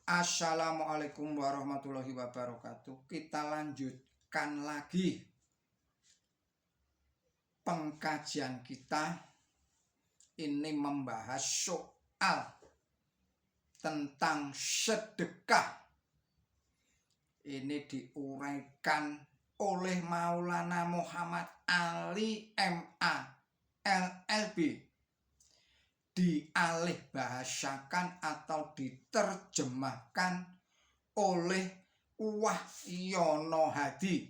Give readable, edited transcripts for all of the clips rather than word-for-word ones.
Assalamualaikum warahmatullahi wabarakatuh. Kita lanjutkan lagi pengkajian kita. Ini membahas soal tentang sedekah. Ini diuraikan oleh Maulana Muhammad Ali MA LLB, dialih bahasakan atau diterjemahkan oleh Wahyono Hadi.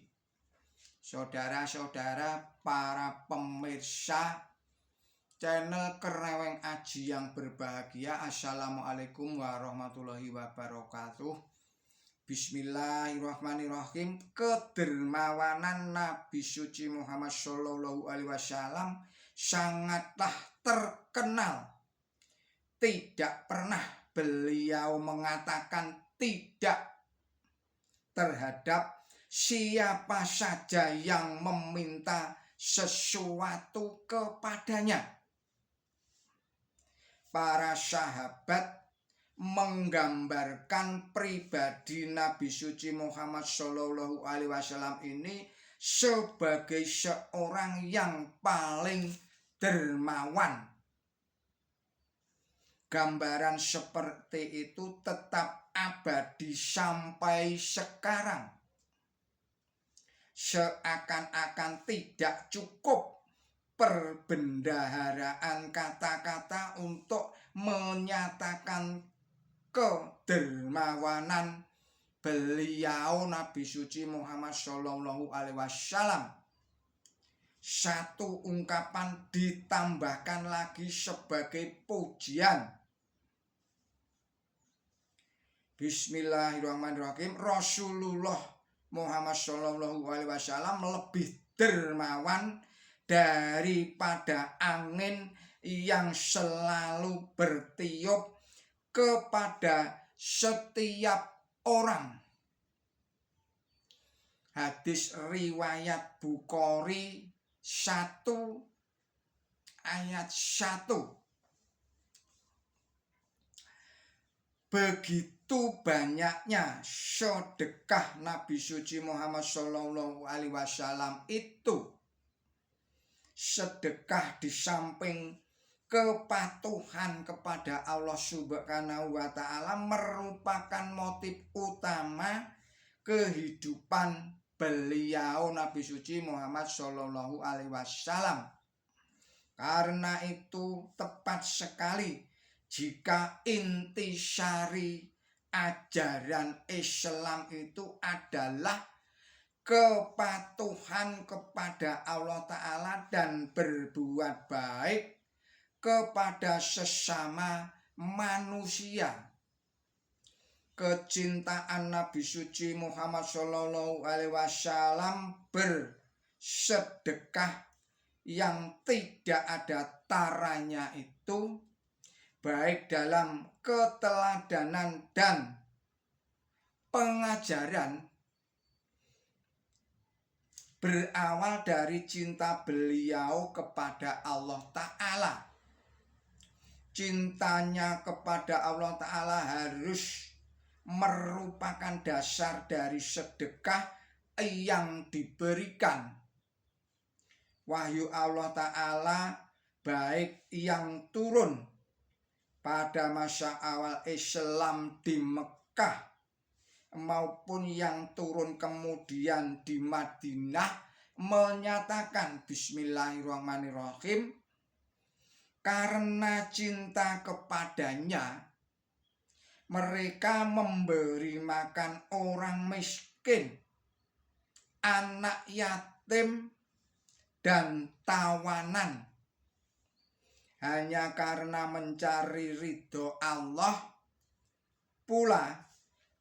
Saudara-saudara para pemirsa channel Kereweng Aji yang berbahagia, Assalamualaikum warahmatullahi wabarakatuh. Bismillahirrahmanirrahim. Kedermawanan Nabi suci Muhammad Shallallahu Alaihi Wasallam sangatlah terkenal. Tidak pernah beliau mengatakan tidak terhadap siapa saja yang meminta sesuatu kepadanya. Para sahabat menggambarkan pribadi Nabi suci Muhammad Shallallahu Alaihi Wasallam ini sebagai seorang yang paling dermawan. Gambaran seperti itu tetap abadi sampai sekarang. Seakan-akan tidak cukup perbendaharaan kata-kata untuk menyatakan kedermawanan beliau Nabi suci Muhammad Shallallahu Alaihi Wasallam. Satu ungkapan ditambahkan lagi sebagai pujian. Bismillahirrahmanirrahim. Rasulullah Muhammad Shallallahu Alaihi Wasallam lebih dermawan daripada angin yang selalu bertiup kepada setiap orang. Hadis riwayat Bukhari 1 ayat 1. Begitu banyaknya sedekah Nabi suci Muhammad Shallallahu Alaihi Wasallam itu. Sedekah di samping kepatuhan kepada Allah Subhanahu wa Ta'ala merupakan motif utama kehidupan beliau Nabi suci Muhammad Shallallahu Alaihi Wasallam. Karena itu tepat sekali jika intisari ajaran Islam itu adalah kepatuhan kepada Allah Ta'ala dan berbuat baik kepada sesama manusia. Kecintaan Nabi suci Muhammad Shallallahu Alaihi Wasallam bersedekah yang tidak ada taranya itu baik dalam keteladanan dan pengajaran berawal dari cinta beliau kepada Allah Ta'ala. Cintanya kepada Allah Ta'ala harus merupakan dasar dari sedekah yang diberikan. Wahyu Allah Ta'ala baik yang turun pada masa awal Islam di Mekah maupun yang turun kemudian di Madinah menyatakan Bismillahirrahmanirrahim, karena cinta kepadanya mereka memberi makan orang miskin, anak yatim, dan tawanan. Hanya karena mencari ridho Allah pula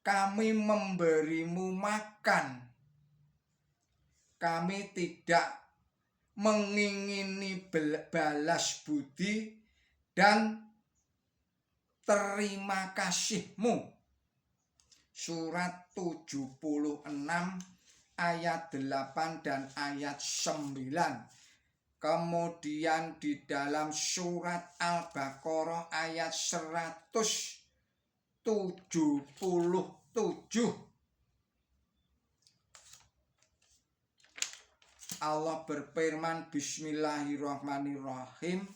kami memberimu makan. Kami tidak mengingini balas budi dan terima kasihmu. Surat 76 ayat 8 dan ayat 9. Kemudian di dalam surat Al-Baqarah ayat 100 Allah berfirman, Bismillahirrahmanirrahim,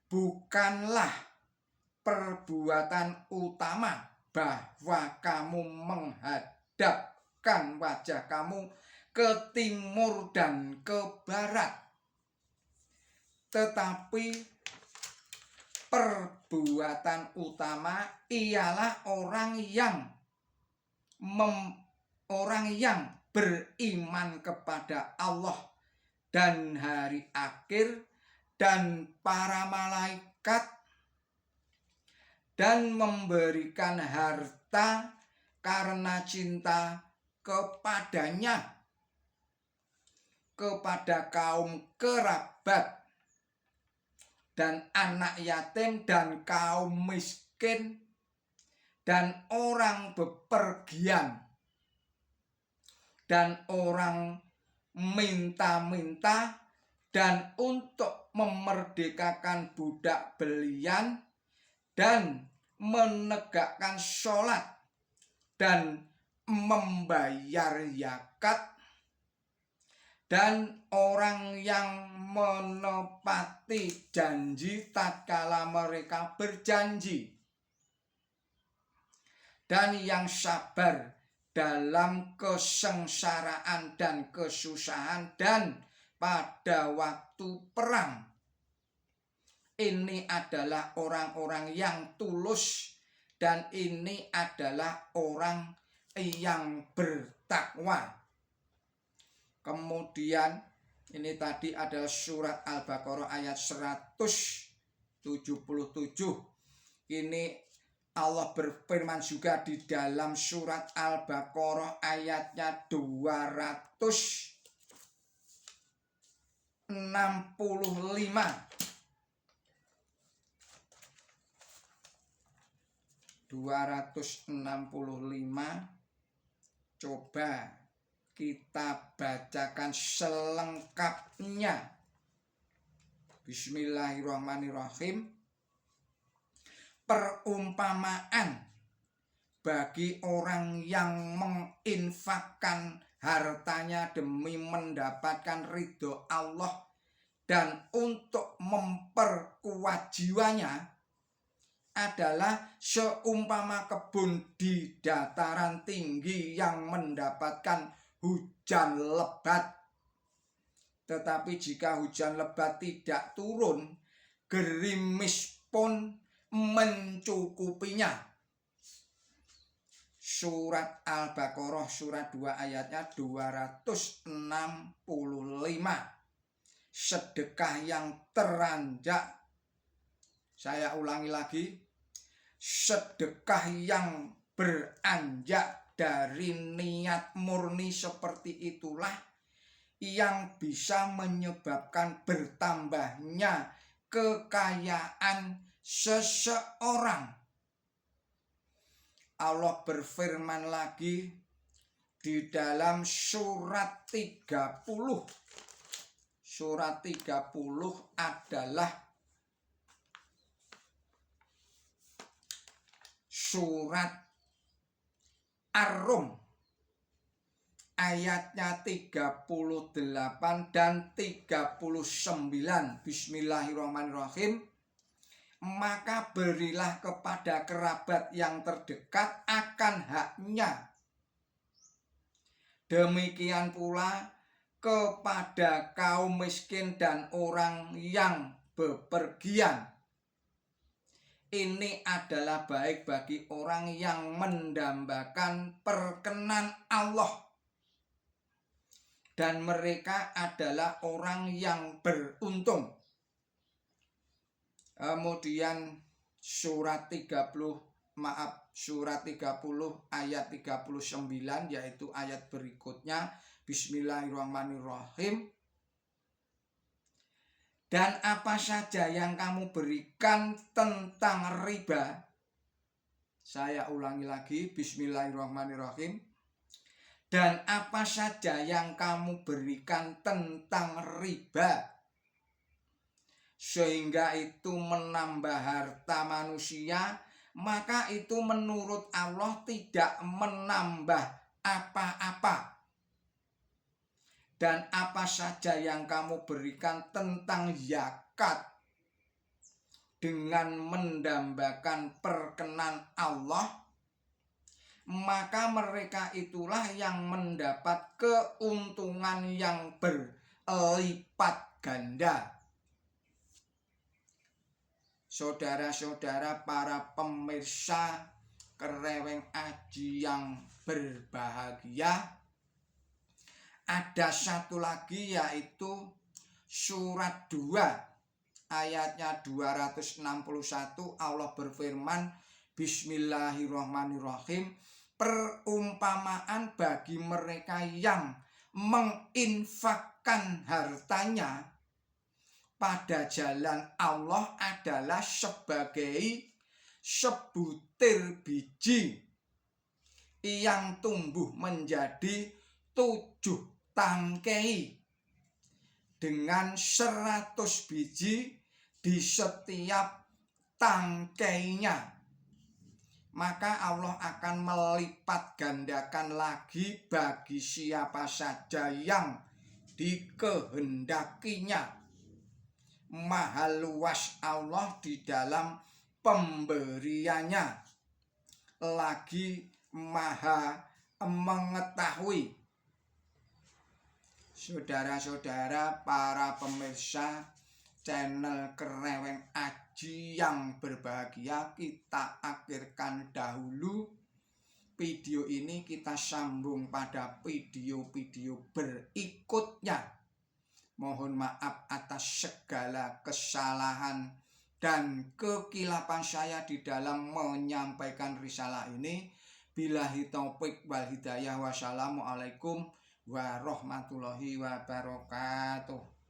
bukanlah perbuatan utama bahwa kamu menghadapkan wajah kamu ke timur dan ke barat, tetapi perbuatan utama ialah orang yang beriman kepada Allah dan hari akhir dan para malaikat, dan memberikan harta karena cinta kepadanya, kepada kaum kerabat dan anak yatim dan kaum miskin dan orang bepergian dan orang minta-minta, dan untuk memerdekakan budak belian dan menegakkan sholat dan membayar zakat, dan orang yang menepati janji tatkala mereka berjanji, dan yang sabar dalam kesengsaraan dan kesusahan dan pada waktu perang. Ini adalah orang-orang yang tulus, dan ini adalah orang yang bertakwa. Kemudian ini tadi adalah surat Al-Baqarah ayat 177. Ini Allah berfirman juga di dalam surat Al-Baqarah ayatnya 265. Coba kita bacakan selengkapnya. Bismillahirrahmanirrahim. Perumpamaan bagi orang yang menginfakkan hartanya demi mendapatkan ridho Allah dan untuk memperkuat jiwanya adalah seumpama kebun di dataran tinggi yang mendapatkan hujan lebat. Tetapi jika hujan lebat tidak turun, gerimis pun mencukupinya. Surat Al-Baqarah surat 2 ayatnya 265. Sedekah yang teranjak. Saya ulangi lagi. Sedekah yang beranjak dari niat murni seperti itulah yang bisa menyebabkan bertambahnya kekayaan seseorang. Allah berfirman lagi di dalam surat 30. Surat 30 adalah surat Ar-Rum ayatnya 38 dan 39. Bismillahirrahmanirrahim. Maka berilah kepada kerabat yang terdekat akan haknya. Demikian pula kepada kaum miskin dan orang yang bepergian. Ini adalah baik bagi orang yang mendambakan perkenan Allah. Dan mereka adalah orang yang beruntung. Kemudian surat 30 ayat 39, yaitu ayat berikutnya. Bismillahirrahmanirrahim. Dan apa saja yang kamu berikan tentang riba. Saya ulangi lagi. Bismillahirrahmanirrahim. Dan apa saja yang kamu berikan tentang riba, sehingga itu menambah harta manusia, maka itu menurut Allah tidak menambah apa-apa. Dan apa saja yang kamu berikan tentang zakat dengan mendambakan perkenan Allah, maka mereka itulah yang mendapat keuntungan yang berlipat ganda. Saudara-saudara para pemirsa Kereweng Aji yang berbahagia, ada satu lagi yaitu surat 2 ayatnya 261. Allah berfirman, Bismillahirrahmanirrahim, perumpamaan bagi mereka yang menginfakkan hartanya pada jalan Allah adalah sebagai sebutir biji yang tumbuh menjadi 7 tangkai dengan 100 biji di setiap tangkainya. Maka Allah akan melipat gandakan lagi bagi siapa saja yang dikehendakinya. Maha luas Allah di dalam pemberiannya, lagi maha mengetahui. Saudara-saudara para pemirsa channel Kereweng Aji yang berbahagia, kita akhirkan dahulu video ini, kita sambung pada video-video berikutnya. Mohon maaf atas segala kesalahan dan kekilapan saya di dalam menyampaikan risalah ini. Billahi taufik wal hidayah. Wassalamualaikum warahmatullahi wabarakatuh.